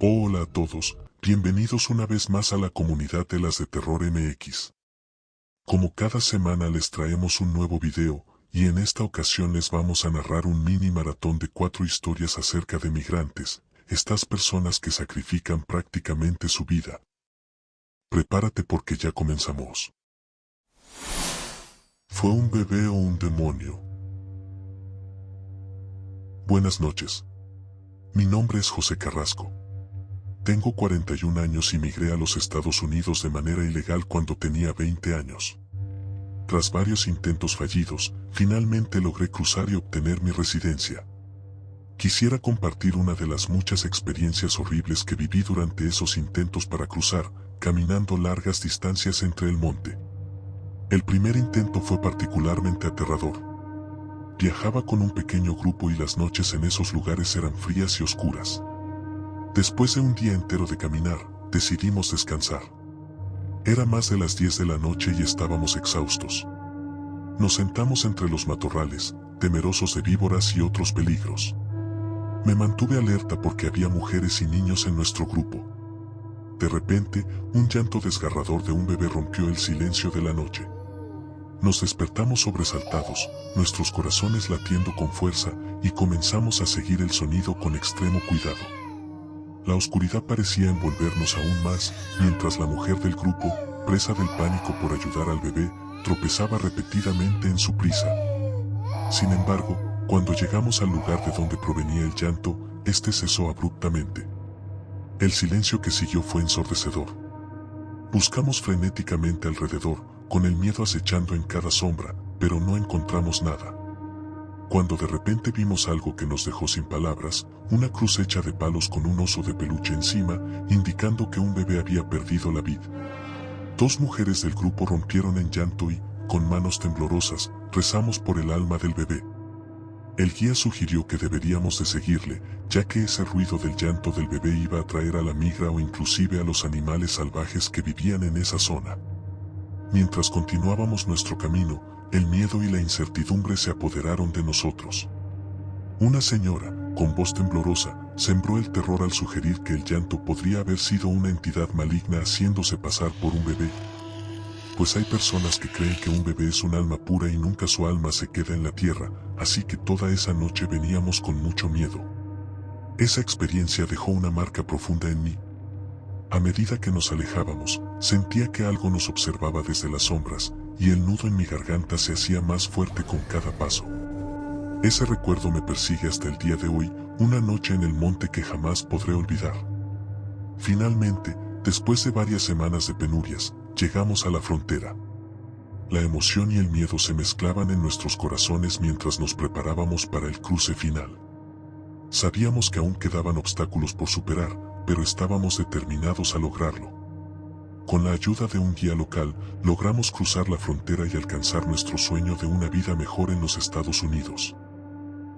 Hola a todos, bienvenidos una vez más a la comunidad de las de Terror MX. Como cada semana les traemos un nuevo video, y en esta ocasión les vamos a narrar un mini maratón de 4 historias acerca de migrantes, estas personas que sacrifican prácticamente su vida. Prepárate porque ya comenzamos. ¿Fue un bebé o un demonio? Buenas noches. Mi nombre es José Carrasco. Tengo 41 años y migré a los Estados Unidos de manera ilegal cuando tenía 20 años. Tras varios intentos fallidos, finalmente logré cruzar y obtener mi residencia. Quisiera compartir una de las muchas experiencias horribles que viví durante esos intentos para cruzar, caminando largas distancias entre el monte. El primer intento fue particularmente aterrador. Viajaba con un pequeño grupo y las noches en esos lugares eran frías y oscuras. Después de un día entero de caminar, decidimos descansar. Era más de las 10 de la noche y estábamos exhaustos. Nos sentamos entre los matorrales, temerosos de víboras y otros peligros. Me mantuve alerta porque había mujeres y niños en nuestro grupo. De repente, un llanto desgarrador de un bebé rompió el silencio de la noche. Nos despertamos sobresaltados, nuestros corazones latiendo con fuerza, y comenzamos a seguir el sonido con extremo cuidado. La oscuridad parecía envolvernos aún más, mientras la mujer del grupo, presa del pánico por ayudar al bebé, tropezaba repetidamente en su prisa. Sin embargo, cuando llegamos al lugar de donde provenía el llanto, este cesó abruptamente. El silencio que siguió fue ensordecedor. Buscamos frenéticamente alrededor, con el miedo acechando en cada sombra, pero no encontramos nada. Cuando de repente vimos algo que nos dejó sin palabras, una cruz hecha de palos con un oso de peluche encima, indicando que un bebé había perdido la vida. 2 mujeres del grupo rompieron en llanto y, con manos temblorosas, rezamos por el alma del bebé. El guía sugirió que deberíamos de seguirle, ya que ese ruido del llanto del bebé iba a atraer a la migra o inclusive a los animales salvajes que vivían en esa zona. Mientras continuábamos nuestro camino, el miedo y la incertidumbre se apoderaron de nosotros. Una señora, con voz temblorosa, sembró el terror al sugerir que el llanto podría haber sido una entidad maligna haciéndose pasar por un bebé. Pues hay personas que creen que un bebé es un alma pura y nunca su alma se queda en la tierra, así que toda esa noche veníamos con mucho miedo. Esa experiencia dejó una marca profunda en mí. A medida que nos alejábamos, sentía que algo nos observaba desde las sombras, y el nudo en mi garganta se hacía más fuerte con cada paso. Ese recuerdo me persigue hasta el día de hoy, una noche en el monte que jamás podré olvidar. Finalmente, después de varias semanas de penurias, llegamos a la frontera. La emoción y el miedo se mezclaban en nuestros corazones mientras nos preparábamos para el cruce final. Sabíamos que aún quedaban obstáculos por superar, pero estábamos determinados a lograrlo. Con la ayuda de un guía local, logramos cruzar la frontera y alcanzar nuestro sueño de una vida mejor en los Estados Unidos.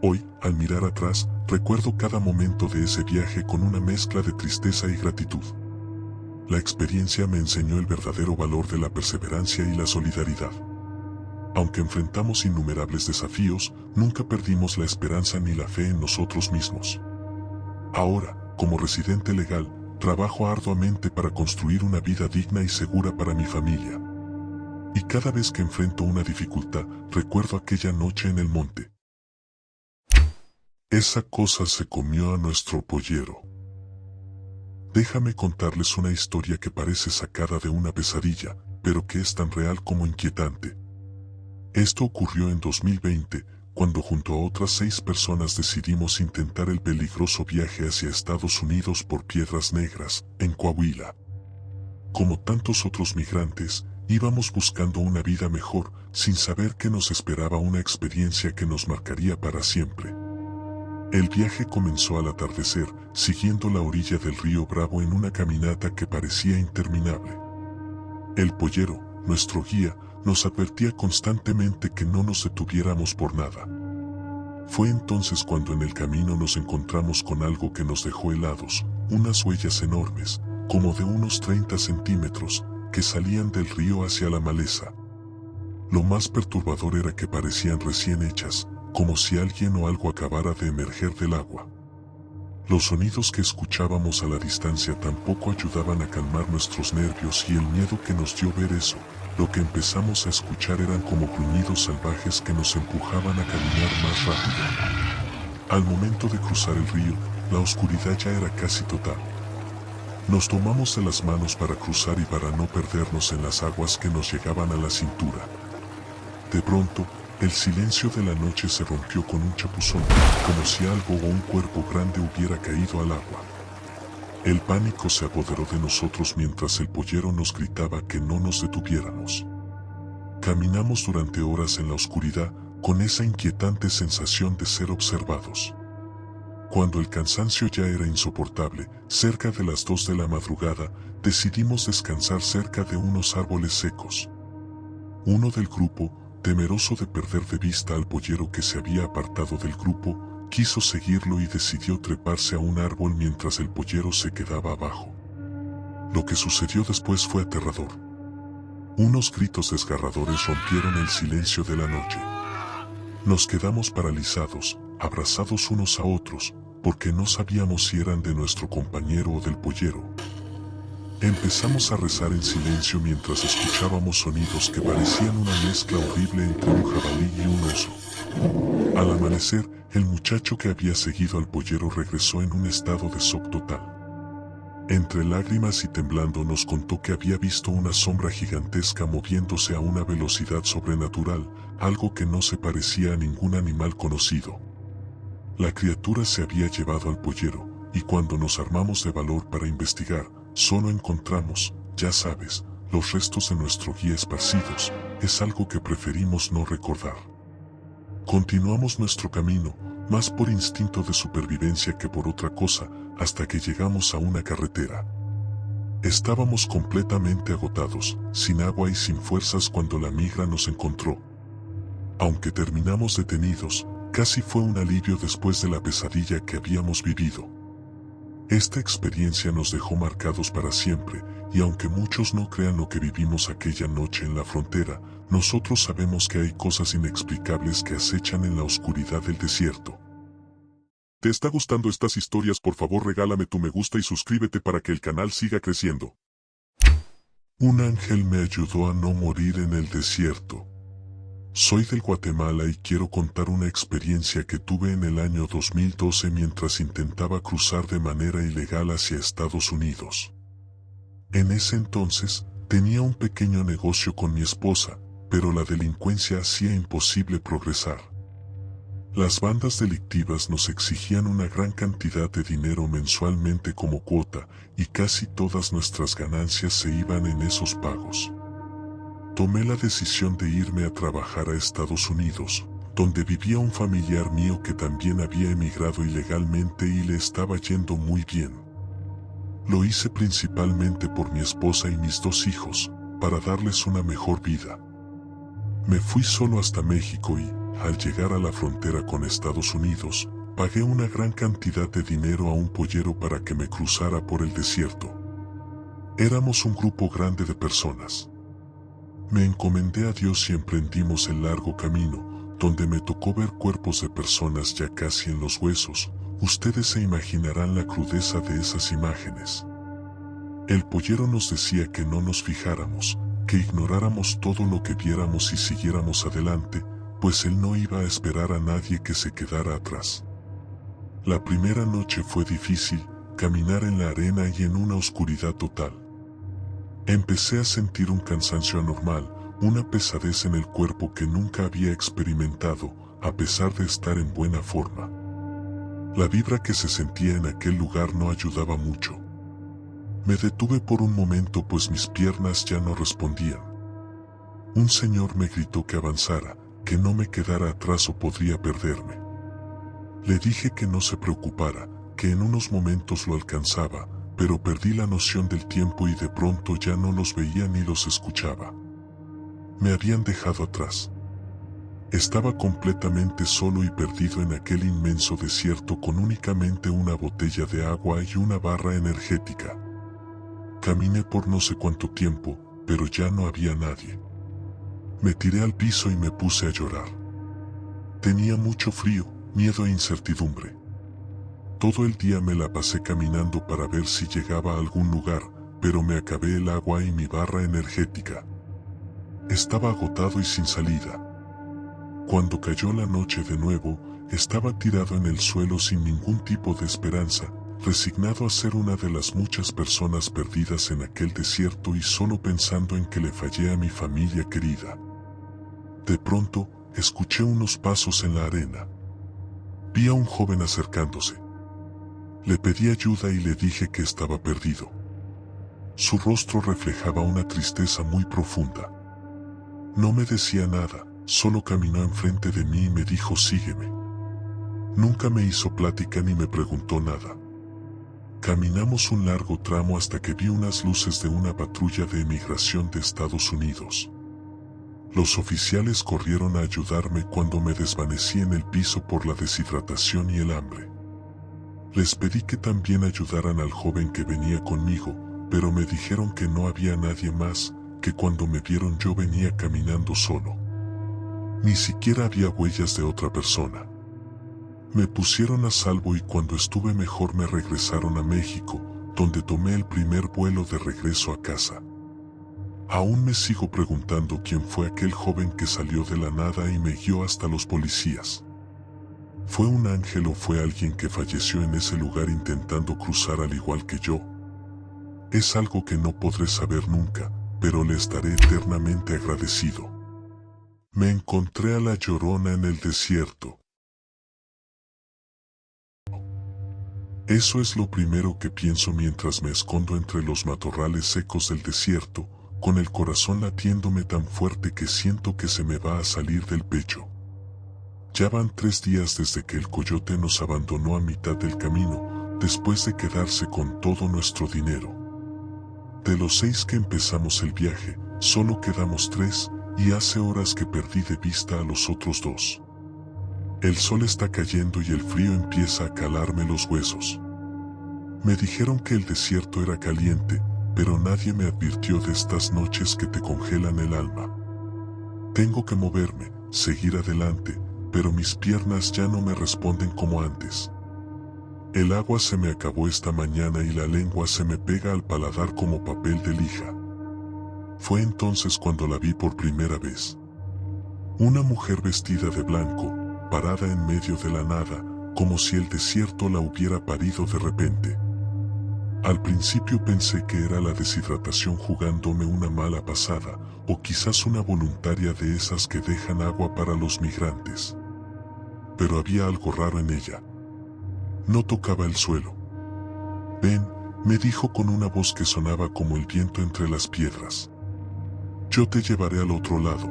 Hoy, al mirar atrás, recuerdo cada momento de ese viaje con una mezcla de tristeza y gratitud. La experiencia me enseñó el verdadero valor de la perseverancia y la solidaridad. Aunque enfrentamos innumerables desafíos, nunca perdimos la esperanza ni la fe en nosotros mismos. Ahora, como residente legal, trabajo arduamente para construir una vida digna y segura para mi familia. Y cada vez que enfrento una dificultad, recuerdo aquella noche en el monte. Esa cosa se comió a nuestro pollero. Déjame contarles una historia que parece sacada de una pesadilla, pero que es tan real como inquietante. Esto ocurrió en 2020, cuando junto a otras 6 personas decidimos intentar el peligroso viaje hacia Estados Unidos por Piedras Negras, en Coahuila. Como tantos otros migrantes, íbamos buscando una vida mejor, sin saber que nos esperaba una experiencia que nos marcaría para siempre. El viaje comenzó al atardecer, siguiendo la orilla del río Bravo en una caminata que parecía interminable. El pollero, nuestro guía, nos advertía constantemente que no nos detuviéramos por nada. Fue entonces cuando en el camino nos encontramos con algo que nos dejó helados, unas huellas enormes, como de unos 30 centímetros, que salían del río hacia la maleza. Lo más perturbador era que parecían recién hechas, como si alguien o algo acabara de emerger del agua. Los sonidos que escuchábamos a la distancia tampoco ayudaban a calmar nuestros nervios y el miedo que nos dio ver eso. Lo que empezamos a escuchar eran como gruñidos salvajes que nos empujaban a caminar más rápido. Al momento de cruzar el río, la oscuridad ya era casi total. Nos tomamos de las manos para cruzar y para no perdernos en las aguas que nos llegaban a la cintura. De pronto, el silencio de la noche se rompió con un chapuzón, como si algo o un cuerpo grande hubiera caído al agua. El pánico se apoderó de nosotros mientras el pollero nos gritaba que no nos detuviéramos. Caminamos durante horas en la oscuridad, con esa inquietante sensación de ser observados. Cuando el cansancio ya era insoportable, cerca de las 2 de la madrugada, decidimos descansar cerca de unos árboles secos. Uno del grupo, temeroso de perder de vista al pollero que se había apartado del grupo, quiso seguirlo y decidió treparse a un árbol mientras el pollero se quedaba abajo. Lo que sucedió después fue aterrador. Unos gritos desgarradores rompieron el silencio de la noche. Nos quedamos paralizados, abrazados unos a otros, porque no sabíamos si eran de nuestro compañero o del pollero. Empezamos a rezar en silencio mientras escuchábamos sonidos que parecían una mezcla horrible entre un jabalí y un oso. Al amanecer, el muchacho que había seguido al pollero regresó en un estado de shock total. Entre lágrimas y temblando nos contó que había visto una sombra gigantesca moviéndose a una velocidad sobrenatural, algo que no se parecía a ningún animal conocido. La criatura se había llevado al pollero, y cuando nos armamos de valor para investigar, solo encontramos, ya sabes, los restos de nuestro guía esparcidos. Es algo que preferimos no recordar. Continuamos nuestro camino, más por instinto de supervivencia que por otra cosa, hasta que llegamos a una carretera. Estábamos completamente agotados, sin agua y sin fuerzas cuando la migra nos encontró. Aunque terminamos detenidos, casi fue un alivio después de la pesadilla que habíamos vivido. Esta experiencia nos dejó marcados para siempre, y aunque muchos no crean lo que vivimos aquella noche en la frontera, nosotros sabemos que hay cosas inexplicables que acechan en la oscuridad del desierto. ¿Te está gustando estas historias? Por favor regálame tu me gusta y suscríbete para que el canal siga creciendo. Un ángel me ayudó a no morir en el desierto. Soy del Guatemala y quiero contar una experiencia que tuve en el año 2012 mientras intentaba cruzar de manera ilegal hacia Estados Unidos. En ese entonces, tenía un pequeño negocio con mi esposa, pero la delincuencia hacía imposible progresar. Las bandas delictivas nos exigían una gran cantidad de dinero mensualmente como cuota, y casi todas nuestras ganancias se iban en esos pagos. Tomé la decisión de irme a trabajar a Estados Unidos, donde vivía un familiar mío que también había emigrado ilegalmente y le estaba yendo muy bien. Lo hice principalmente por mi esposa y mis 2 hijos, para darles una mejor vida. Me fui solo hasta México y, al llegar a la frontera con Estados Unidos, pagué una gran cantidad de dinero a un pollero para que me cruzara por el desierto. Éramos un grupo grande de personas. Me encomendé a Dios y emprendimos el largo camino, donde me tocó ver cuerpos de personas ya casi en los huesos. Ustedes se imaginarán la crudeza de esas imágenes. El pollero nos decía que no nos fijáramos, que ignoráramos todo lo que viéramos y siguiéramos adelante, pues él no iba a esperar a nadie que se quedara atrás. La primera noche fue difícil, caminar en la arena y en una oscuridad total. Empecé a sentir un cansancio anormal, una pesadez en el cuerpo que nunca había experimentado, a pesar de estar en buena forma. La vibra que se sentía en aquel lugar no ayudaba mucho. Me detuve por un momento pues mis piernas ya no respondían. Un señor me gritó que avanzara, que no me quedara atrás o podría perderme. Le dije que no se preocupara, que en unos momentos lo alcanzaba, pero perdí la noción del tiempo y de pronto ya no los veía ni los escuchaba. Me habían dejado atrás. Estaba completamente solo y perdido en aquel inmenso desierto con únicamente una botella de agua y una barra energética. Caminé por no sé cuánto tiempo, pero ya no había nadie. Me tiré al piso y me puse a llorar. Tenía mucho frío, miedo e incertidumbre. Todo el día me la pasé caminando para ver si llegaba a algún lugar, pero me acabé el agua y mi barra energética. Estaba agotado y sin salida. Cuando cayó la noche de nuevo, estaba tirado en el suelo sin ningún tipo de esperanza, resignado a ser una de las muchas personas perdidas en aquel desierto y solo pensando en que le fallé a mi familia querida. De pronto, escuché unos pasos en la arena. Vi a un joven acercándose. Le pedí ayuda y le dije que estaba perdido. Su rostro reflejaba una tristeza muy profunda. No me decía nada, solo caminó enfrente de mí y me dijo sígueme. Nunca me hizo plática ni me preguntó nada. Caminamos un largo tramo hasta que vi unas luces de una patrulla de emigración de Estados Unidos. Los oficiales corrieron a ayudarme cuando me desvanecí en el piso por la deshidratación y el hambre. Les pedí que también ayudaran al joven que venía conmigo, pero me dijeron que no había nadie más, que cuando me vieron yo venía caminando solo. Ni siquiera había huellas de otra persona. Me pusieron a salvo y cuando estuve mejor me regresaron a México, donde tomé el primer vuelo de regreso a casa. Aún me sigo preguntando quién fue aquel joven que salió de la nada y me guió hasta los policías. ¿Fue un ángel o fue alguien que falleció en ese lugar intentando cruzar al igual que yo? Es algo que no podré saber nunca, pero le estaré eternamente agradecido. Me encontré a la Llorona en el desierto. Eso es lo primero que pienso mientras me escondo entre los matorrales secos del desierto, con el corazón latiéndome tan fuerte que siento que se me va a salir del pecho. Ya van 3 días desde que el coyote nos abandonó a mitad del camino, después de quedarse con todo nuestro dinero. De los 6 que empezamos el viaje, solo quedamos 3, y hace horas que perdí de vista a los otros 2. El sol está cayendo y el frío empieza a calarme los huesos. Me dijeron que el desierto era caliente, pero nadie me advirtió de estas noches que te congelan el alma. Tengo que moverme, seguir adelante, pero mis piernas ya no me responden como antes. El agua se me acabó esta mañana y la lengua se me pega al paladar como papel de lija. Fue entonces cuando la vi por primera vez. Una mujer vestida de blanco, parada en medio de la nada, como si el desierto la hubiera parido de repente. Al principio pensé que era la deshidratación jugándome una mala pasada, o quizás una voluntaria de esas que dejan agua para los migrantes. Pero había algo raro en ella. No tocaba el suelo. Ven, me dijo con una voz que sonaba como el viento entre las piedras. Yo te llevaré al otro lado.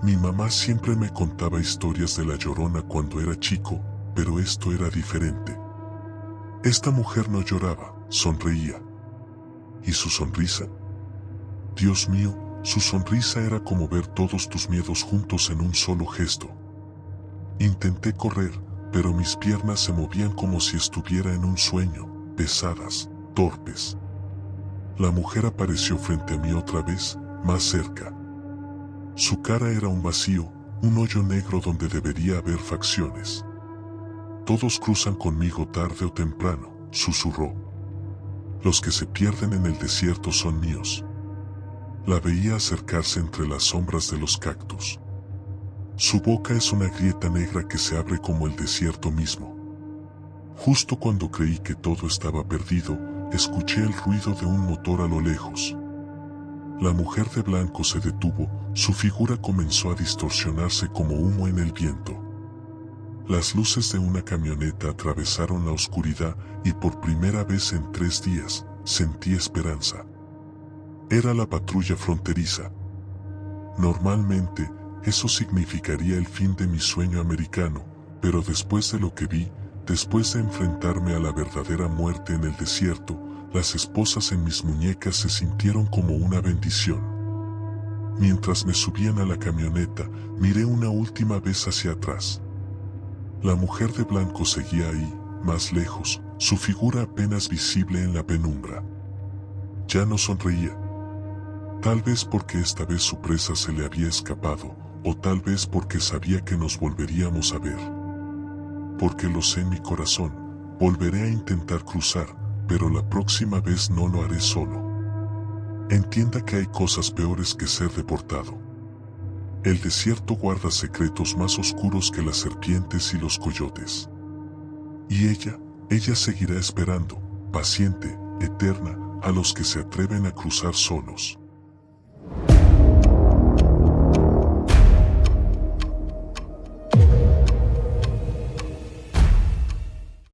Mi mamá siempre me contaba historias de la Llorona cuando era chico, pero esto era diferente. Esta mujer no lloraba, sonreía. ¿Y su sonrisa? Dios mío, su sonrisa era como ver todos tus miedos juntos en un solo gesto. Intenté correr, pero mis piernas se movían como si estuviera en un sueño, pesadas, torpes. La mujer apareció frente a mí otra vez, más cerca. Su cara era un vacío, un hoyo negro donde debería haber facciones. Todos cruzan conmigo tarde o temprano, susurró. Los que se pierden en el desierto son míos. La veía acercarse entre las sombras de los cactus. Su boca es una grieta negra que se abre como el desierto mismo. Justo cuando creí que todo estaba perdido, escuché el ruido de un motor a lo lejos. La mujer de blanco se detuvo, su figura comenzó a distorsionarse como humo en el viento. Las luces de una camioneta atravesaron la oscuridad y por primera vez en 3 días, sentí esperanza. Era la patrulla fronteriza. Normalmente, eso significaría el fin de mi sueño americano, pero después de lo que vi, después de enfrentarme a la verdadera muerte en el desierto, las esposas en mis muñecas se sintieron como una bendición. Mientras me subían a la camioneta, miré una última vez hacia atrás. La mujer de blanco seguía ahí, más lejos, su figura apenas visible en la penumbra. Ya no sonreía. Tal vez porque esta vez su presa se le había escapado, o tal vez porque sabía que nos volveríamos a ver. Porque lo sé en mi corazón, Volveré a intentar cruzar, pero la próxima vez no lo haré solo. Entienda que hay cosas peores que ser deportado. El desierto guarda secretos más oscuros que las serpientes y los coyotes. Y ella seguirá esperando, paciente, eterna, a los que se atreven a cruzar solos.